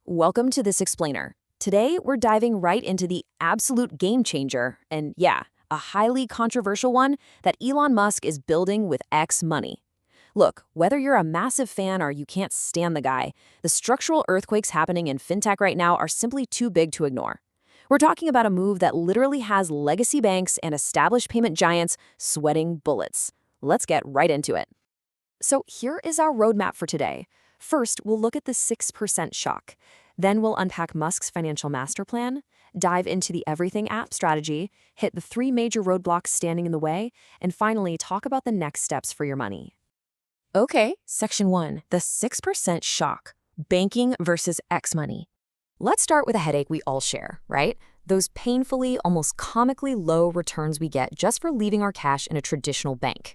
Welcome to This Explainer. Today, we're diving right into the absolute game changer, and yeah, a highly controversial one that Elon Musk is building with X money. Look, whether you're a massive fan or you can't stand the guy, the structural earthquakes happening in fintech right now are simply too big to ignore. We're talking about a move that literally has legacy banks and established payment giants sweating bullets. Let's get right into it. So here is our roadmap for today. First, we'll look at the 6% shock. Then we'll unpack Musk's financial master plan, dive into the everything app strategy, hit the three major roadblocks standing in the way, and finally talk about the next steps for your money. Okay, Section 1, the 6% shock, banking versus X money. Let's start with a headache we all share, right? Those painfully, almost comically low returns we get just for leaving our cash in a traditional bank.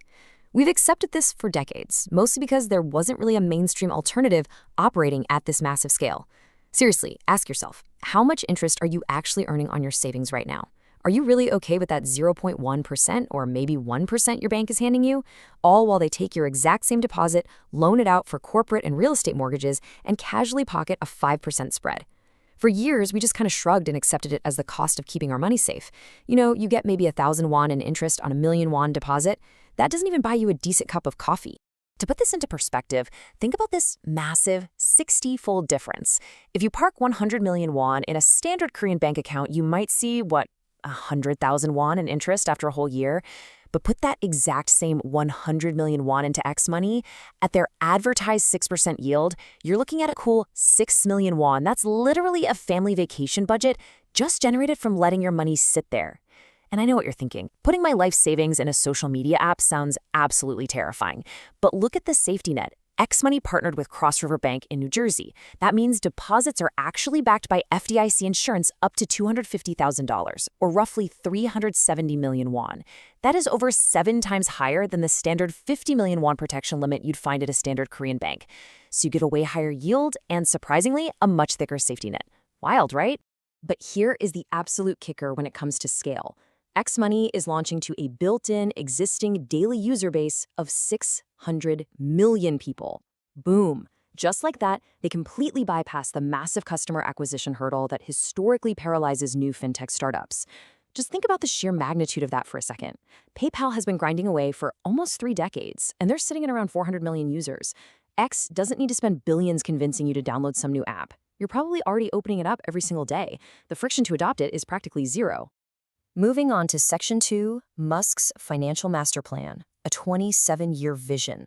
We've accepted this for decades, mostly because there wasn't really a mainstream alternative operating at this massive scale. Seriously, ask yourself, how much interest are you actually earning on your savings right now? Are you really okay with that 0.1% or maybe 1% your bank is handing you, all while they take your exact same deposit, loan it out for corporate and real estate mortgages, and casually pocket a 5% spread? For years, we just kind of shrugged and accepted it as the cost of keeping our money safe. You get maybe 1,000 won in interest on a million won deposit. That doesn't even buy you a decent cup of coffee. To put this into perspective, think about this massive 60-fold difference. If you park 100 million won in a standard Korean bank account, you might see, 100,000 won in interest after a whole year. But put that exact same 100 million won into X money, at their advertised 6% yield, you're looking at a cool 6 million won. That's literally a family vacation budget just generated from letting your money sit there. And I know what you're thinking. Putting my life savings in a social media app sounds absolutely terrifying. But look at the safety net. X Money partnered with Cross River Bank in New Jersey. That means deposits are actually backed by FDIC insurance up to $250,000, or roughly 370 million won. That is over 7 times higher than the standard 50 million won protection limit you'd find at a standard Korean bank. So you get a way higher yield and, surprisingly, a much thicker safety net. Wild, right? But here is the absolute kicker when it comes to scale. X Money is launching to a built-in existing daily user base of 600 million people. Boom. Just like that, they completely bypass the massive customer acquisition hurdle that historically paralyzes new fintech startups. Just think about the sheer magnitude of that for a second. PayPal has been grinding away for almost 3 decades, and they're sitting at around 400 million users. X doesn't need to spend billions convincing you to download some new app. You're probably already opening it up every single day. The friction to adopt it is practically zero. Moving on to Section 2, Musk's financial master plan, a 27-year vision.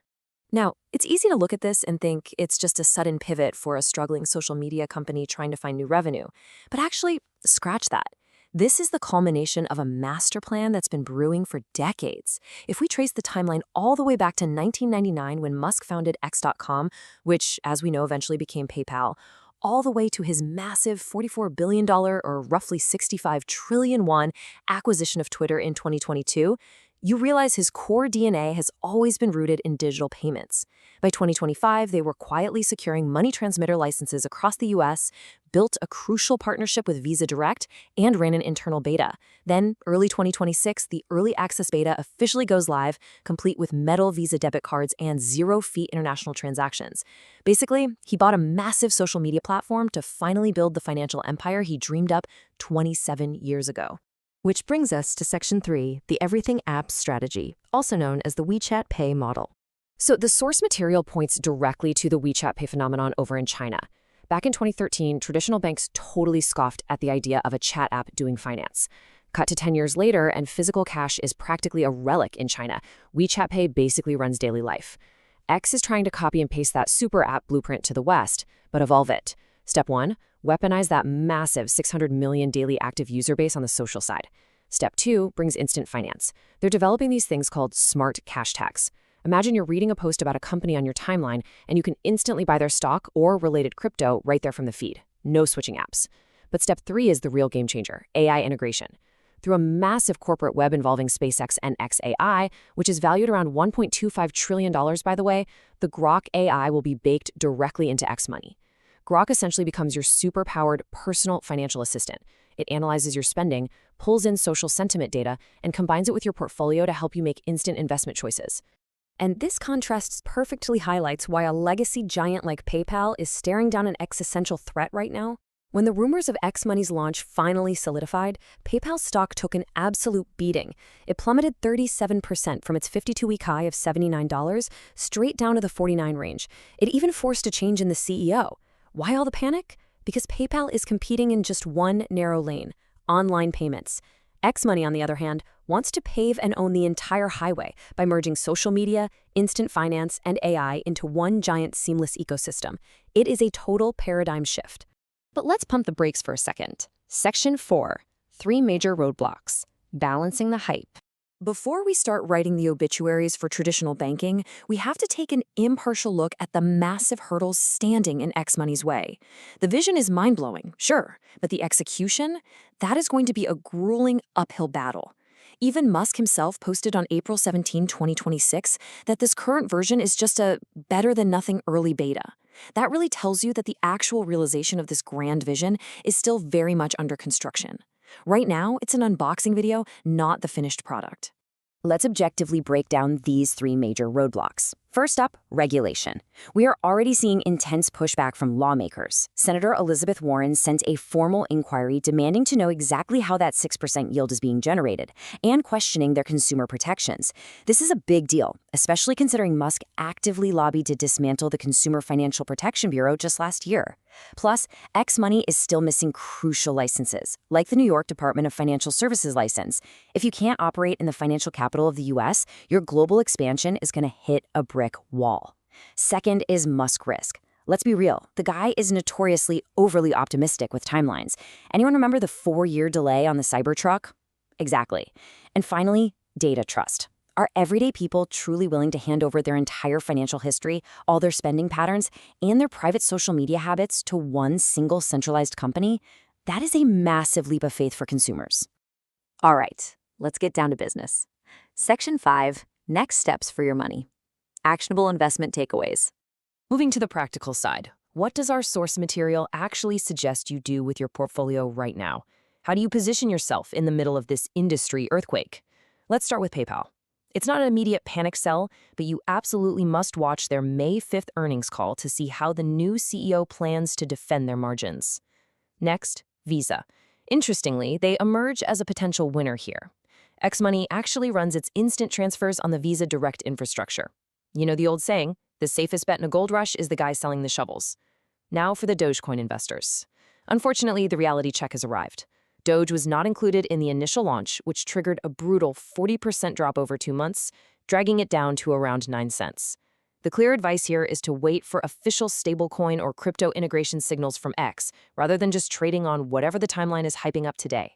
Now, it's easy to look at this and think it's just a sudden pivot for a struggling social media company trying to find new revenue. But actually, scratch that. This is the culmination of a master plan that's been brewing for decades. If we trace the timeline all the way back to 1999 when Musk founded X.com, which, as we know, eventually became PayPal, all the way to his massive $44 billion or roughly 65 trillion won acquisition of Twitter in 2022, you realize his core DNA has always been rooted in digital payments. By 2025, they were quietly securing money transmitter licenses across the US, built a crucial partnership with Visa Direct, and ran an internal beta. Then, early 2026, the early access beta officially goes live, complete with metal Visa debit cards and zero-fee international transactions. Basically, he bought a massive social media platform to finally build the financial empire he dreamed up 27 years ago. Which brings us to Section 3, the Everything Apps Strategy, also known as the WeChat Pay model. So the source material points directly to the WeChat Pay phenomenon over in China. Back in 2013, traditional banks totally scoffed at the idea of a chat app doing finance. Cut to 10 years later, and physical cash is practically a relic in China. WeChat Pay basically runs daily life. X is trying to copy and paste that super app blueprint to the West, but evolve it. Step 1, weaponize that massive 600 million daily active user base on the social side. Step 2 brings instant finance. They're developing these things called smart cash tags. Imagine you're reading a post about a company on your timeline, and you can instantly buy their stock or related crypto right there from the feed. No switching apps. But step 3 is the real game changer, AI integration. Through a massive corporate web involving SpaceX and xAI, which is valued around $1.25 trillion, by the way, the Grok AI will be baked directly into X Money. Grok essentially becomes your super-powered personal financial assistant. It analyzes your spending, pulls in social sentiment data, and combines it with your portfolio to help you make instant investment choices. And this contrast perfectly highlights why a legacy giant like PayPal is staring down an existential threat right now. When the rumors of X Money's launch finally solidified, PayPal's stock took an absolute beating. It plummeted 37% from its 52-week high of $79 straight down to the 49 range. It even forced a change in the CEO. Why all the panic? Because PayPal is competing in just one narrow lane: online payments. X Money, on the other hand, wants to pave and own the entire highway by merging social media, instant finance, and AI into one giant seamless ecosystem. It is a total paradigm shift. But let's pump the brakes for a second. Section 4. 3 major roadblocks. Balancing the hype. Before we start writing the obituaries for traditional banking, we have to take an impartial look at the massive hurdles standing in X Money's way. The vision is mind-blowing, sure, but the execution? That is going to be a grueling uphill battle. Even Musk himself posted on April 17, 2026, that this current version is just a better-than-nothing early beta. That really tells you that the actual realization of this grand vision is still very much under construction. Right now, it's an unboxing video, not the finished product. Let's objectively break down these 3 major roadblocks. First up, regulation. We are already seeing intense pushback from lawmakers. Senator Elizabeth Warren sent a formal inquiry demanding to know exactly how that 6% yield is being generated and questioning their consumer protections. This is a big deal, especially considering Musk actively lobbied to dismantle the Consumer Financial Protection Bureau just last year. Plus, X Money is still missing crucial licenses, like the New York Department of Financial Services license. If you can't operate in the financial capital of the U.S., your global expansion is going to hit a brick wall. Second is Musk risk. Let's be real, the guy is notoriously overly optimistic with timelines. Anyone remember the 4-year delay on the Cybertruck? Exactly. And finally, data trust. Are everyday people truly willing to hand over their entire financial history, all their spending patterns, and their private social media habits to one single centralized company? That is a massive leap of faith for consumers. All right, let's get down to business. Section 5, next steps for your money. Actionable investment takeaways. Moving to the practical side, what does our source material actually suggest you do with your portfolio right now? How do you position yourself in the middle of this industry earthquake? Let's start with PayPal. It's not an immediate panic sell, but you absolutely must watch their May 5th earnings call to see how the new CEO plans to defend their margins. Next, Visa. Interestingly, they emerge as a potential winner here. X Money actually runs its instant transfers on the Visa Direct infrastructure. You know the old saying, the safest bet in a gold rush is the guy selling the shovels. Now for the Dogecoin investors. Unfortunately, the reality check has arrived. Doge was not included in the initial launch, which triggered a brutal 40% drop over 2 months, dragging it down to around 9 cents. The clear advice here is to wait for official stablecoin or crypto integration signals from X, rather than just trading on whatever the timeline is hyping up today.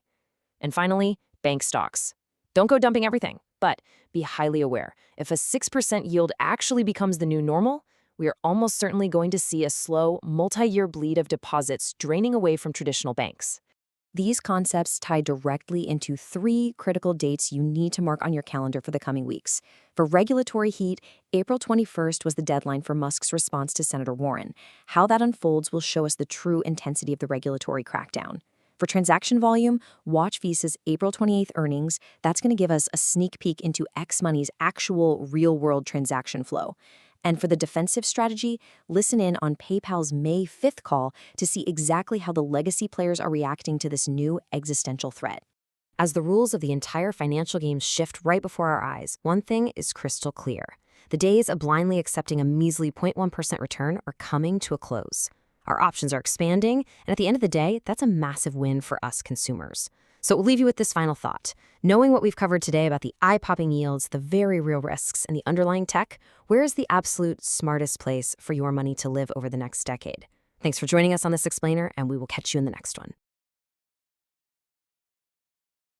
And finally, bank stocks. Don't go dumping everything, but be highly aware. If a 6% yield actually becomes the new normal, we are almost certainly going to see a slow, multi-year bleed of deposits draining away from traditional banks. These concepts tie directly into 3 critical dates you need to mark on your calendar for the coming weeks. For regulatory heat, April 21st was the deadline for Musk's response to Senator Warren. How that unfolds will show us the true intensity of the regulatory crackdown. For transaction volume, watch Visa's April 28th earnings. That's going to give us a sneak peek into X Money's actual real-world transaction flow. And for the defensive strategy, listen in on PayPal's May 5th call to see exactly how the legacy players are reacting to this new existential threat. As the rules of the entire financial game shift right before our eyes, one thing is crystal clear. The days of blindly accepting a measly 0.1% return are coming to a close. Our options are expanding, and at the end of the day, that's a massive win for us consumers. So we'll leave you with this final thought. Knowing what we've covered today about the eye-popping yields, the very real risks, and the underlying tech, where is the absolute smartest place for your money to live over the next decade? Thanks for joining us on this explainer, and we will catch you in the next one.